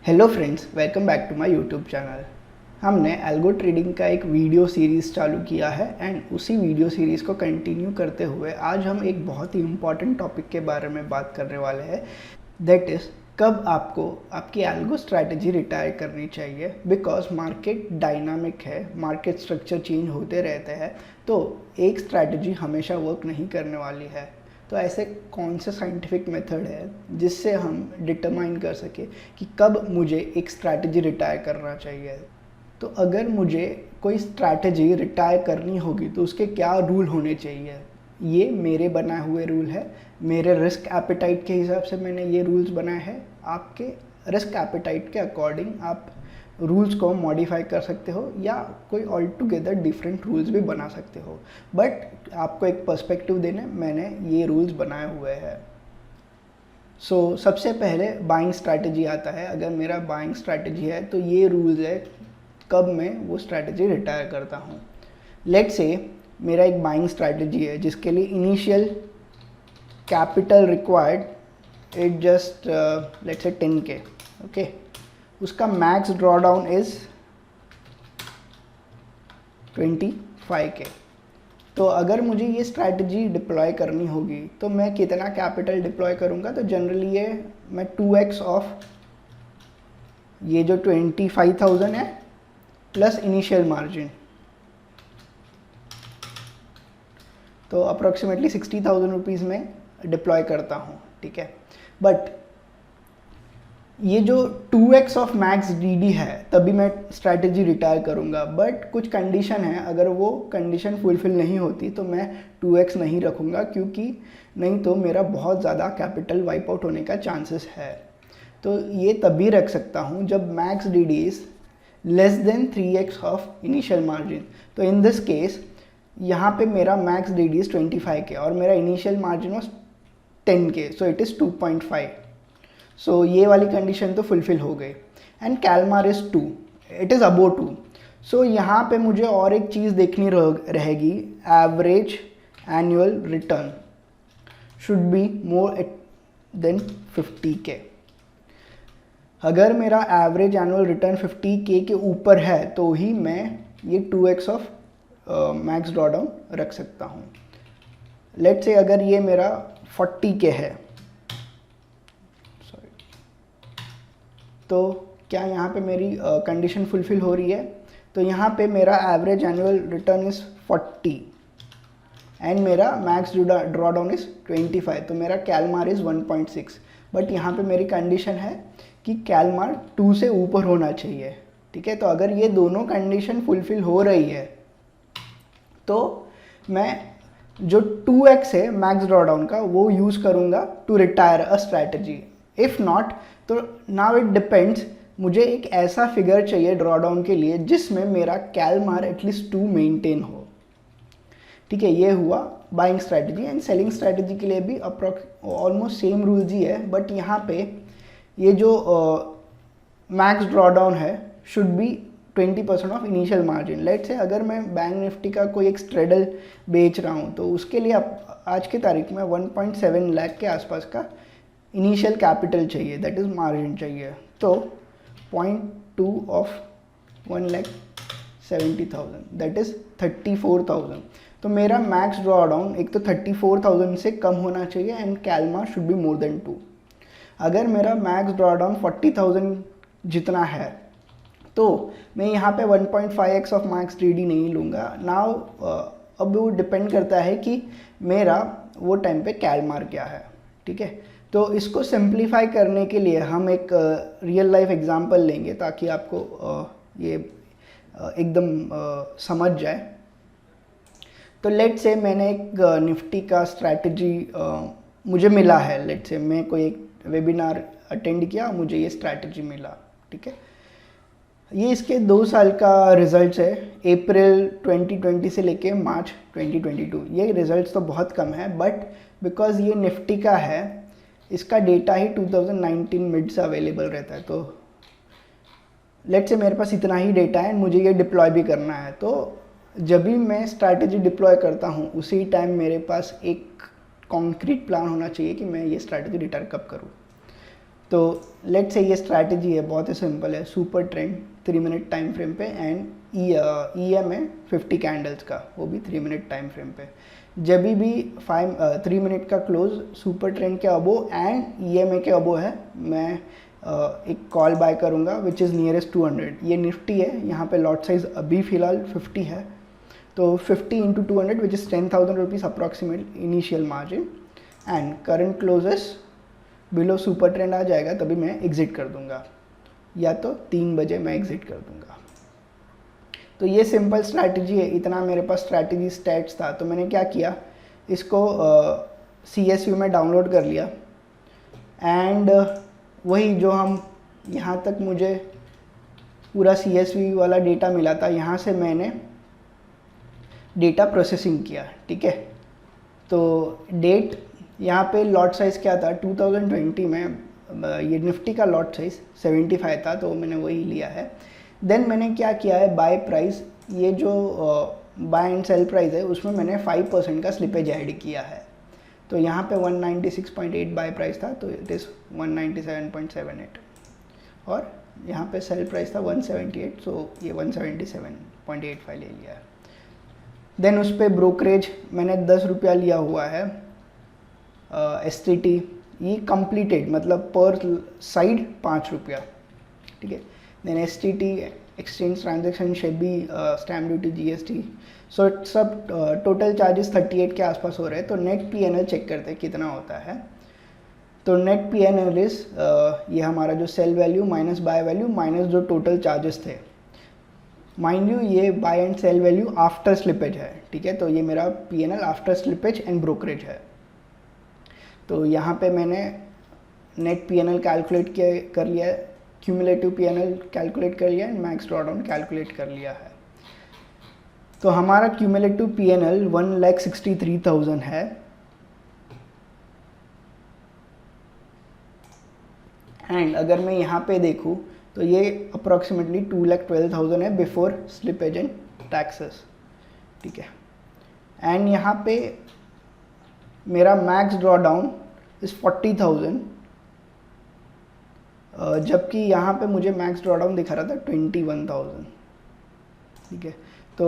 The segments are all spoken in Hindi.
Hello friends, welcome back to my YouTube channel. हमने एल्गो ट्रेडिंग का एक वीडियो सीरीज़ चालू किया है एंड उसी वीडियो सीरीज़ को कंटिन्यू करते हुए आज हम एक बहुत ही इम्पॉर्टेंट टॉपिक के बारे में बात करने वाले हैं। दैट इज़ कब आपको आपकी एल्गो स्ट्रैटेजी रिटायर करनी चाहिए। बिकॉज मार्केट डायनामिक है, मार्केट स्ट्रक्चर चेंज होते रहते हैं, तो एक स्ट्रैटेजी हमेशा वर्क नहीं करने वाली है। तो ऐसे कौन से साइंटिफिक मेथड है जिससे हम डिटरमाइन कर सके कि कब मुझे एक स्ट्रैटेजी रिटायर करना चाहिए। तो अगर मुझे कोई स्ट्रैटेजी रिटायर करनी होगी तो उसके क्या रूल होने चाहिए, ये मेरे बनाए हुए रूल है। मेरे रिस्क एपेटाइट के हिसाब से मैंने ये रूल्स बनाए हैं। आपके रिस्क एपेटाइट के अकॉर्डिंग आप रूल्स को मॉडिफाई कर सकते हो या कोई ऑल टुगेदर डिफरेंट रूल्स भी बना सकते हो, बट आपको एक पर्सपेक्टिव देने मैंने ये रूल्स बनाए हुए हैं। सबसे पहले बाइंग स्ट्रैटेजी आता है। अगर मेरा बाइंग स्ट्रैटेजी है तो ये रूल्स है कब मैं वो स्ट्रैटेजी रिटायर करता हूँ। लेट्स से मेरा एक बाइंग स्ट्रैटेजी है जिसके लिए initial capital required it just let's say 10K, okay. उसका मैक्स ड्रॉडाउन इज 25K। तो अगर मुझे ये स्ट्रैटेजी डिप्लॉय करनी होगी तो मैं कितना कैपिटल डिप्लॉय करूँगा, तो जनरली ये मैं 2x ऑफ ये जो 25,000 है प्लस इनिशियल मार्जिन, तो अप्रॉक्सीमेटली 60,000 रुपीज़ में डिप्लॉय करता हूँ, ठीक है। बट ये जो 2x ऑफ मैक्स DD है तभी मैं स्ट्रैटेजी रिटायर करूँगा। बट कुछ कंडीशन है, अगर वो कंडीशन फुलफिल नहीं होती तो मैं 2x नहीं रखूँगा, क्योंकि नहीं तो मेरा बहुत ज़्यादा कैपिटल वाइप आउट होने का चांसेस है। तो ये तभी रख सकता हूँ जब max DD is less than 3x of initial margin. तो इन दिस केस यहाँ पे मेरा मैक्स DD इज़ 25K और मेरा initial margin was 10K, so it is 2.5। So ये वाली कंडीशन तो फुलफिल हो गई। And Calmar is 2, it is above 2। So यहाँ पे मुझे और एक चीज़ देखनी रहेगी, average annual return should be more than 50K। अगर मेरा एवरेज एनुअल रिटर्न 50K के ऊपर है तो ही मैं ये 2x ऑफ मैक्स ड्रॉडाउन रख सकता हूँ। लेट्स से अगर ये मेरा 40K है, तो क्या यहाँ पे मेरी कंडीशन फुलफिल हो रही है? तो यहाँ पे मेरा average annual return is 40 and मेरा मैक्स ड्रॉडाउन इज़ 25, तो मेरा कैलमार इज़ 1.6। बट यहाँ पे मेरी कंडीशन है कि कैलमार 2 से ऊपर होना चाहिए, ठीक है। तो अगर ये दोनों कंडीशन फुलफिल हो रही है तो मैं जो 2x है मैक्स ड्रॉडाउन का वो यूज़ करूँगा to retire a strategy. If not तो नाउ इट डिपेंड्स, मुझे एक ऐसा फिगर चाहिए ड्रॉडाउन के लिए जिसमें मेरा कैलमार एटलीस्ट 2 मेंटेन हो, ठीक है। ये हुआ buying strategy. And selling strategy के लिए भी ऑलमोस्ट सेम रूल्स ही है, बट यहाँ पे ये जो मैक्स ड्रॉडाउन है should be 20% of initial margin. Let's say अगर मैं बैंक निफ्टी का कोई एक स्ट्रेडल बेच रहा हूँ तो उसके लिए आज की तारीख में 1.7 लाख के आसपास का इनिशियल कैपिटल चाहिए, दैट इज़ मार्जिन चाहिए। तो 0.2 ऑफ 1,70,000 दैट इज़ 34,000। तो मेरा मैक्स ड्रॉडाउन एक तो 34,000 से कम होना चाहिए and Calmar should be more then 2। अगर मेरा मैक्स ड्रॉडाउन 40,000 जितना है तो मैं यहाँ पे 1.5x ऑफ मैक्स DD नहीं लूँगा। नाउ अब वो डिपेंड करता है कि मेरा वो टाइम पे कैलमार क्या है, ठीक है। तो इसको सिंप्लीफाई करने के लिए हम एक रियल लाइफ एग्जांपल लेंगे ताकि आपको ये एकदम समझ जाए। तो लेट्स से मैंने एक निफ्टी का स्ट्रैटेजी मुझे मिला है। लेट्स से मैं कोई एक वेबिनार अटेंड किया, मुझे ये स्ट्रैटेजी मिला, ठीक है। ये इसके 2 साल का रिजल्ट्स है, अप्रैल 2020 से लेके मार्च 2022। ये रिजल्ट्स तो बहुत कम है, बट बिकॉज ये निफ्टी का है इसका डेटा ही 2019 मिड से अवेलेबल रहता है। तो लेट्स से मेरे पास इतना ही डेटा है, मुझे ये डिप्लॉय भी करना है। तो जब भी मैं स्ट्रैटेजी डिप्लॉय करता हूँ उसी टाइम मेरे पास एक कॉन्क्रीट प्लान होना चाहिए कि मैं ये स्ट्रैटेजी रिटायर कब करूँ। तो लेट्स से ये स्ट्रैटेजी है, बहुत ही सिंपल है, super trend 3 minute time frame पे एंड EM है 50 कैंडल्स का, वो भी 3 मिनट टाइम फ्रेम पे। जब भी 3 मिनट का क्लोज सुपर ट्रेंड के अबो एंड EMA के अबो है, मैं एक कॉल बाय करूँगा विच इज़ नियरेस्ट 200। ये निफ्टी है, यहाँ पे लॉट साइज अभी फ़िलहाल 50 है, तो 50 into 200 which is 10,000 rupees approximate initial margin and current closes below super trend आ जाएगा तभी मैं एग्ज़िट कर दूंगा, या तो 3 बजे मैं एग्ज़िट कर दूंगा। तो ये सिंपल स्ट्रैटेजी है, इतना मेरे पास स्ट्रैटेजी स्टैट्स था। तो मैंने क्या किया, इसको CSV में डाउनलोड कर लिया एंड वही जो हम यहाँ तक मुझे पूरा CSV वाला डेटा मिला था, यहाँ से मैंने डेटा प्रोसेसिंग किया, ठीक है। तो डेट यहाँ पे लॉट साइज़ क्या था 2020 में, ये निफ्टी का लॉट साइज़ 75 था, तो मैंने वही लिया है। देन मैंने क्या किया है, बाय प्राइस, ये जो बाय एंड सेल प्राइस है उसमें मैंने 5% का स्लिपेज ऐड किया है। तो यहाँ पे 196.8 बाय प्राइस था, तो इट इज़ 197.78 और यहाँ पे सेल प्राइस था 178, सो ये 177.85 ले लिया है। देन उस पर ब्रोकरेज मैंने 10 रुपया लिया हुआ है। STT ये कंप्लीटेड मतलब पर साइड 5 रुपया, ठीक है। Then STT exchange transaction, SEBI, stamp duty, GST, so सब टोटल चार्जेस 38 के आसपास हो रहे हैं। तो नेट PNL चेक करते हैं कितना होता है। तो नेट PNL इज ये हमारा जो sell value minus buy value minus जो टोटल चार्जेस थे। माइंड यू ये buy and sell value after slippage है, ठीक है। तो ये मेरा PNL after slippage and brokerage है। तो यहाँ पे मैंने नेट PNL कैलकुलेट कर लिया है, क्यूमुलेटिव PNL कैलकुलेट कर लिया है, मैक्स ड्रॉडाउन कैलकुलेट कर लिया है। तो हमारा क्यूमुलेटिव PNL 1,63,000 है एंड अगर मैं यहाँ पे देखूँ तो ये अप्रॉक्सीमेटली 2,12,000 है बिफोर स्लिपेज एंड टैक्सेस, ठीक है। एंड यहाँ पे मेरा मैक्स ड्रॉडाउन इस 40,000, जबकि यहाँ पे मुझे मैक्स ड्रॉडाउन दिखा रहा था 21,000, ठीक है। तो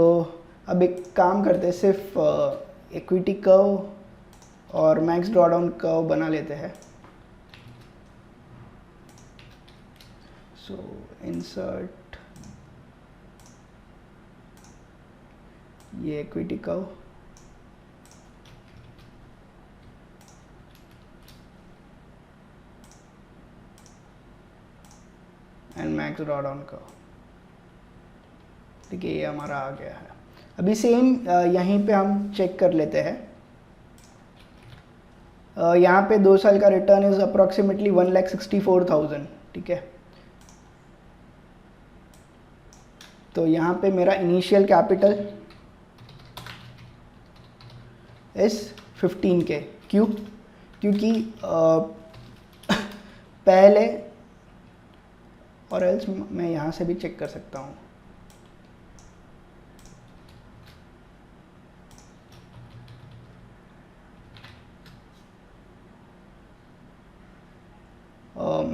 अब एक काम करते हैं, सिर्फ इक्विटी कर्व और मैक्स ड्रॉडाउन कर्व बना लेते हैं। सो इंसर्ट ये equity curve, and max drawdown curve, ठीक है। ये हमारा आ गया है। अभी सेम यहीं पे हम चेक कर लेते हैं। यहाँ पे 2 साल का रिटर्न इज अप्रॉक्सीमेटली 1,64,000, ठीक है। तो यहाँ पे मेरा इनिशियल कैपिटल इस 15K, क्यों? क्योंकि पहले, और एल्स मैं यहाँ से भी चेक कर सकता हूँ,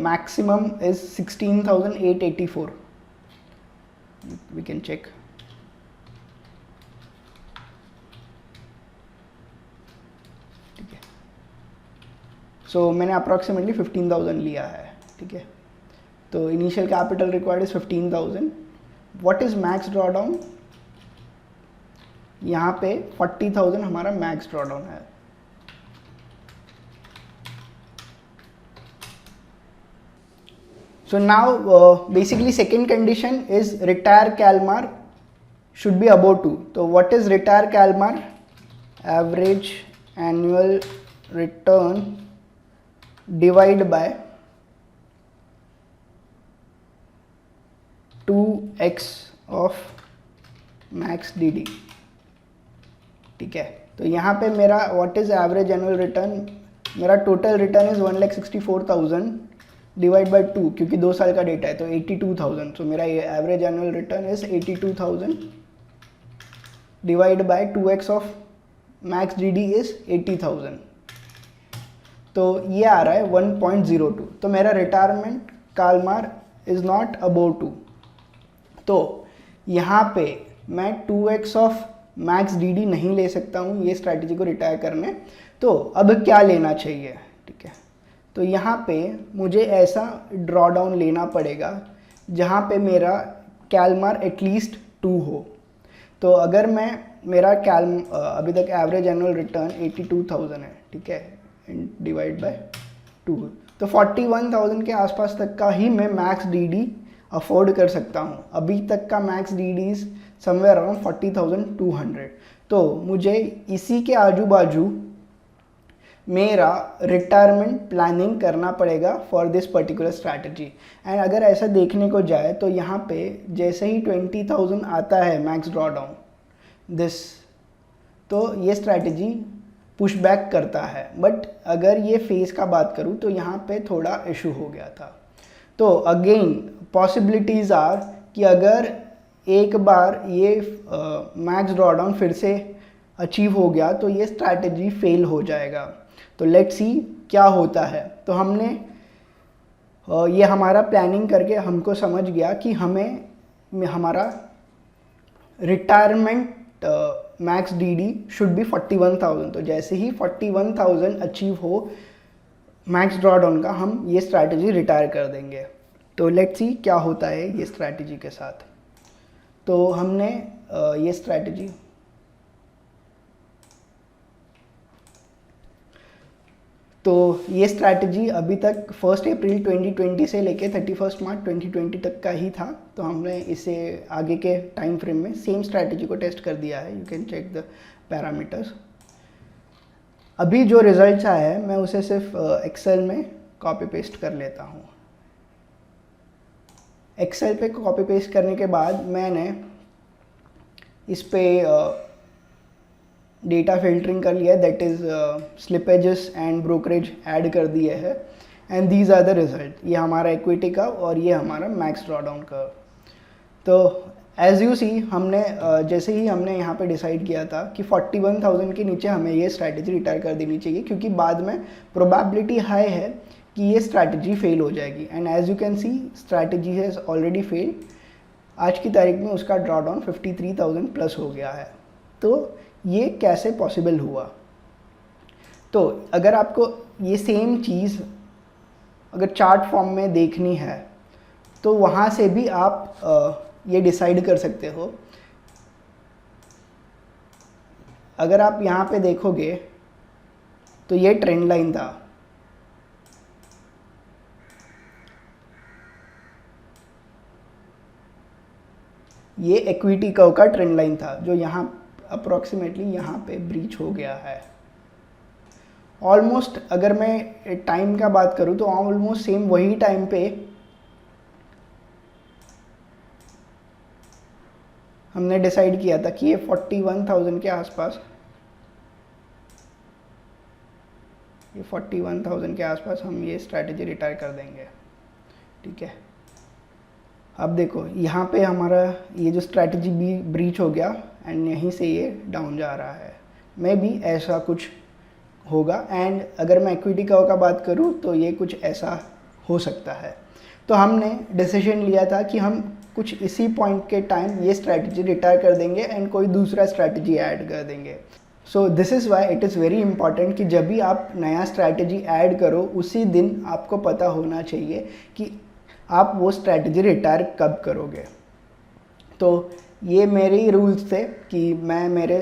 maximum is 16,884, we can check। ठीक है, सो मैंने अप्रॉक्सीमेटली 15,000 लिया है, ठीक है। तो initial capital required is 15,000। What is max drawdown? यहाँ पे 40,000 हमारा मैक्स ड्रॉडाउन है। So now basically second condition is retire Kalmar should be above 2. So what is retire Kalmar? Average annual return divided by 2x of max DD, ठीक है। तो यहाँ पे मेरा what is average annual return? मेरा total return is 1,64,000 divide by 2, क्योंकि 2 साल का डेटा है तो 82,000। तो मेरा ये average annual return is 82,000 divide by 2x of max DD is 80,000। तो ये आ रहा है 1.02, तो मेरा retirement Kalmar is not above 2। तो यहाँ पे मैं 2x ऑफ मैक्स डी नहीं ले सकता हूँ ये स्ट्रैटेजी को रिटायर करने। तो अब क्या लेना चाहिए, ठीक है, तो यहाँ पे मुझे ऐसा ड्रॉ डाउन लेना पड़ेगा जहाँ पे मेरा कैलमार एटलीस्ट 2 हो। तो अगर मैं मेरा अभी तक एवरेज एनुअल रिटर्न 82,000 है, ठीक है, डिवाइड बाय 2, तो 41,000 के आसपास तक का ही मैं मैक्स डी अफोर्ड कर सकता हूँ। अभी तक का मैक्स डी समवेयर अराउंड 40,200। तो मुझे इसी के आजू बाजू मेरा रिटायरमेंट प्लानिंग करना पड़ेगा for this particular strategy. And अगर ऐसा देखने को जाए तो यहाँ पे जैसे ही 20,000 आता है मैक्स ड्रॉ डाउन दिस, तो ये स्ट्रैटेजी पुश बैक करता है। बट अगर ये फेस का बात करूँ तो यहाँ पे थोड़ा इशू हो गया था। तो अगेन पॉसिबिलिटीज़ आर कि अगर एक बार ये मैक्स ड्रॉ डाउन फिर से अचीव हो गया तो ये स्ट्रैटेजी फेल हो जाएगा। तो लेट्स सी क्या होता है। तो हमने ये हमारा प्लानिंग करके हमको समझ गया कि हमें हमारा retirement max D should be 41,000। तो जैसे ही 41,000 अचीव हो मैक्स ड्रॉ डाउन का, हम ये स्ट्रैटेजी रिटायर कर देंगे। तो लेट्स सी क्या होता है ये स्ट्रैटेजी के साथ। तो हमने ये स्ट्रैटेजी अभी तक 1 अप्रैल 2020 से लेके 31 मार्च 2020 तक का ही था। तो हमने इसे आगे के टाइम फ्रेम में सेम स्ट्रैटेजी को टेस्ट कर दिया है। You can check the parameters. अभी जो रिजल्ट्स आया है मैं उसे सिर्फ एक्सेल में कॉपी पेस्ट कर लेता हूँ। एक्सेल पे कॉपी पेस्ट करने के बाद मैंने इस पे डेटा फिल्टरिंग कर लिया है, that is slippages and brokerage add कर दिए हैं। And these are the result. ये हमारा इक्विटी का और ये हमारा मैक्स ड्रॉडाउन का। तो एज यू सी हमने जैसे ही हमने यहाँ पे डिसाइड किया था कि 41,000 के नीचे हमें ये स्ट्रैटेजी रिटायर कर देनी चाहिए, क्योंकि बाद में प्रोबेबिलिटी हाई है कि ये स्ट्रैटेजी फेल हो जाएगी। And as you can see strategy has already fail. आज की तारीख में उसका ड्रॉडाउन 53,000 प्लस हो गया है। तो ये कैसे पॉसिबल हुआ? तो अगर आपको ये सेम चीज़ अगर चार्ट फॉर्म में देखनी है तो वहाँ से भी आप ये डिसाइड कर सकते हो। अगर आप यहाँ पे देखोगे तो ये ट्रेंड लाइन था, ये इक्विटी कर्व का ट्रेंड लाइन था जो यहाँ अप्रॉक्सीमेटली यहाँ पे ब्रीच हो गया है। ऑलमोस्ट अगर मैं टाइम का बात करूँ तो ऑलमोस्ट सेम वही टाइम पे हमने डिसाइड किया था कि ये 41,000 के आसपास, ये 41,000 के आसपास हम ये स्ट्रैटेजी रिटायर कर देंगे। ठीक है, अब देखो यहाँ पे हमारा ये जो स्ट्रैटेजी भी ब्रीच हो गया एंड यहीं से ये डाउन जा रहा है। मे भी ऐसा कुछ होगा। एंड अगर मैं इक्विटी कर्व का बात करूँ तो ये कुछ ऐसा हो सकता है। तो हमने डिसीजन लिया था कि हम कुछ इसी पॉइंट के टाइम ये स्ट्रैटेजी रिटायर कर देंगे एंड कोई दूसरा स्ट्रैटेजी ऐड कर देंगे। So this is why it is very important कि जब भी आप नया स्ट्रैटेजी ऐड करो उसी दिन आपको पता होना चाहिए कि आप वो स्ट्रैटेजी रिटायर कब करोगे। तो ये मेरे ही रूल्स थे कि मैं मेरे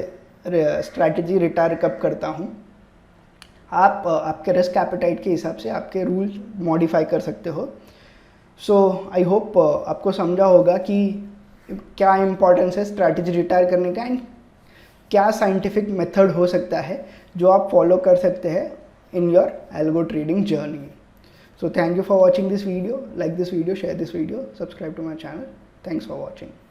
स्ट्रैटेजी रिटायर कब करता हूँ। आप आपके रिस्क एपेटाइट के हिसाब से आपके रूल मॉडिफाई कर सकते हो। सो आई होप आपको समझा होगा कि क्या इम्पोर्टेंस है स्ट्रैटेजी रिटायर करने का एंड क्या साइंटिफिक मेथड हो सकता है जो आप फॉलो कर सकते हैं in your algo trading journey. So thank you for watching this video. Like this video, share this video, subscribe to my channel. Thanks for watching.